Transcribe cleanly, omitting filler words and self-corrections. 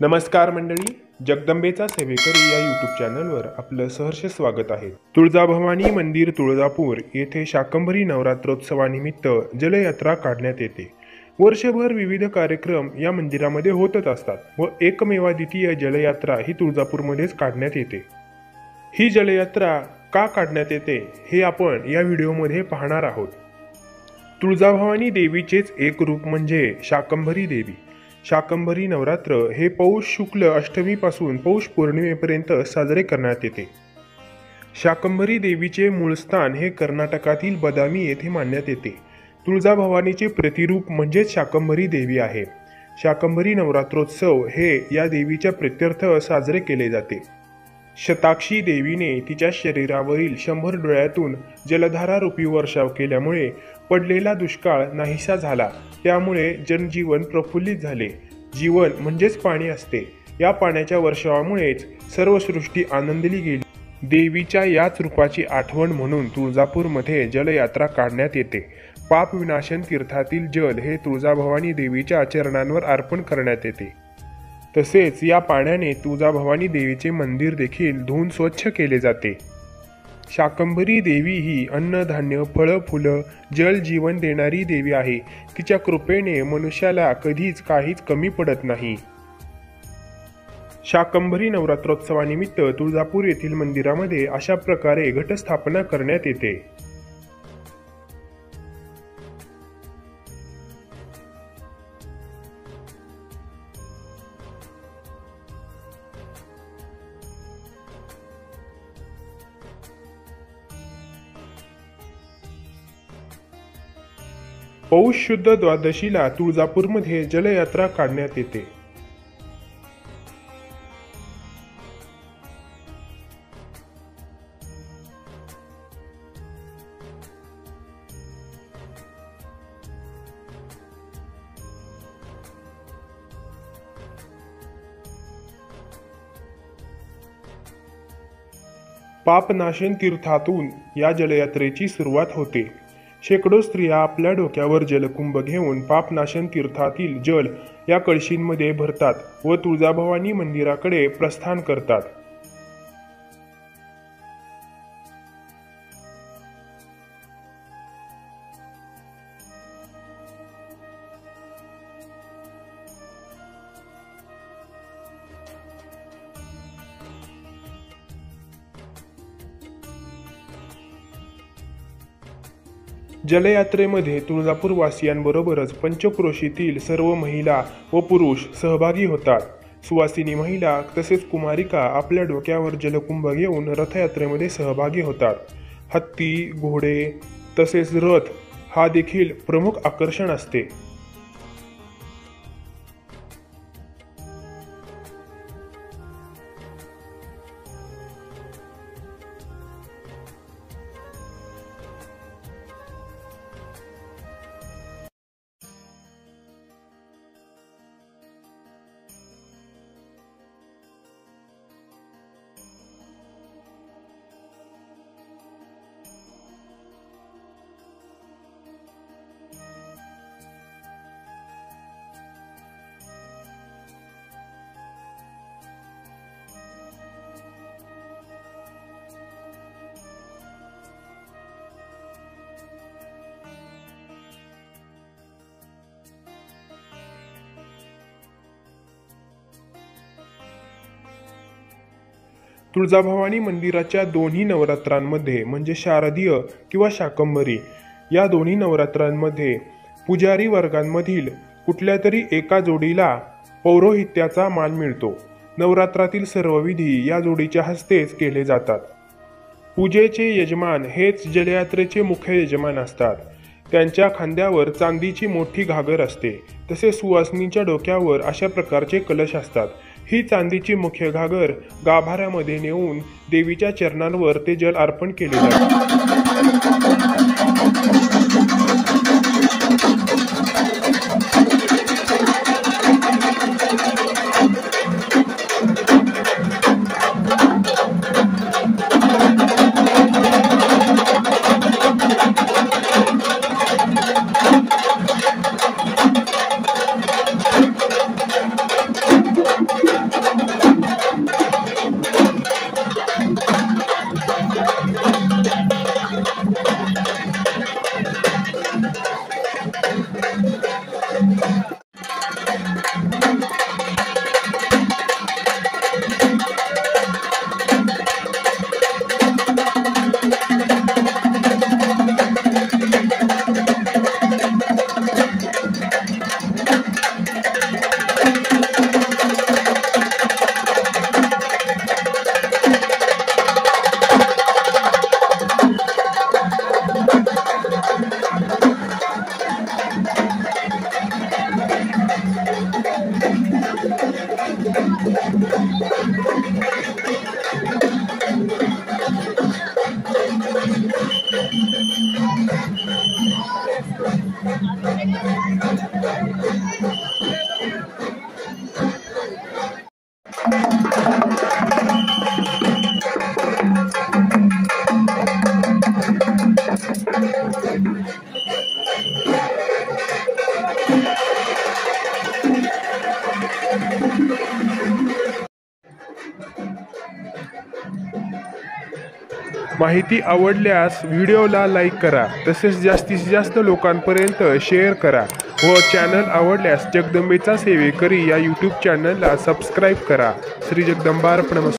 नमस्कार मंडळी, जगदंबेचा सेवेकरी या यूट्यूब चॅनलवर आपलं सहर्ष स्वागत आहे। तुळजाभवानी मंदिर तुळजापूर येथे शाकंभरी नवरात्रोत्सवानिमित्त जलयात्रा काढण्यात येते। वर्षभर विविध कार्यक्रम या मंदिरामध्ये होतच असतात व एकमेवाद्वितीय जलयात्रा ही तुळजापूरमध्येच काढण्यात येते। ही जलयात्रा का काढण्यात येते हे आपण या व्हिडिओमध्ये पाहणार आहोत। तुळजाभवानी देवीचेच एक रूप म्हणजे शाकंभरी देवी। शाकंभरी नवरात्र हे पौष शुक्ल अष्टमीपासून पौष पौर्णिमेपर्यंत साजरे करण्यात येते। शाकंभरी देवीचे मूळ स्थान हे कर्नाटकातील बदामी येथे मानण्यात येते। तुळजाभवानीचे प्रतिरूप म्हणजेच शाकंभरी देवी आहे। शाकंभरी नवरात्रोत्सव हे या देवीच्या प्रीत्यर्थ साजरे केले जाते। शताक्षी देवीने तिच्या शरीरावरील 100 डोळ्यातून जलधारा रूपी वर्षाव केल्यामुळे पडलेला दुष्काळ नाहीसा झाला। त्यामुळे जनजीवन प्रफुल्लित झाले। जीवन म्हणजेच पाणी असते। या पाण्याच्या वर्षावामुळेच सर्व सृष्टी आनंदली गेली। देवीच्या याच रूपाची आठवण म्हणून तुळजापूरमध्ये जलयात्रा काढण्यात येते। पाप विनाशन तीर्थातील जल हे तुळजाभवानी देवीच्या चरणांवर अर्पण करण्यात येते। तसेच या पाण्याने तुळजाभवानी देवीचे मंदिर देखील धुवून स्वच्छ केले जाते। शाकंभरी देवी ही अन्नधान्य फळं फुलं जल जीवन देणारी देवी आहे। तिच्या कृपेने मनुष्याला कधीच काहीच कमी पडत नाही। शाकंभरी नवरात्रोत्सवानिमित्त तुळजापूर येथील मंदिरामध्ये अशा प्रकारे घटस्थापना करण्यात येते। पौष शुद्ध द्वादशीला तुळजापूरमध्ये जलयात्रा काढण्यात येते। पापनाशन तीर्थातून या जलयात्रेची सुरुवात होते। शेकडो स्त्रिया आपल्या डोक्यावर जलकुंभ घेऊन पापनाशन तीर्थातील जल या कळशींमध्ये भरतात व तुळजाभवानी मंदिराकडे प्रस्थान करतात। जलयात्रेमध्ये तुळजापूर वासियांबरोबरच पंचक्रोशीतील सर्व महिला व पुरुष सहभागी होतात। सुवासिनी महिला तसेच कुमारिका आपल्या डोक्यावर जलकुंभ घेऊन रथयात्रेमध्ये सहभागी होतात। हत्ती घोडे तसेच रथ हा देखील प्रमुख आकर्षण असते। तुळजाभवानी मंदिराच्या दोन्ही नवरात्रांमध्ये म्हणजे शारदीय किंवा शाकंभरी या दोन्ही नवरात्रांमध्ये पुजारी वर्गांमधील कुठल्या तरी एका जोडीला पौरोहित्याचा मान मिळतो। नवरात्रातील सर्व विधी या जोडीच्या हस्तेच केले जातात। पूजेचे यजमान हेच जलयात्रेचे मुख्य यजमान असतात। त्यांच्या खांद्यावर चांदीची मोठी घागर असते। तसेच सुवासिनीच्या डोक्यावर अशा प्रकारचे कलश असतात। ही चांदीची मुख्य घागर गाभाऱ्यामध्ये नेऊन देवीच्या चरणांवर ते जल अर्पण केले जाते। माहिती आवडल्यास व्हिडिओला लाईक करा, तसेच जास्तीत जास्त लोकांपर्यंत शेअर करा व चॅनल आवडल्यास जगदंबेचा सेवेकरी या यूट्यूब चॅनलला सबस्क्राईब करा. श्री जगदंबार्पणमस्तु.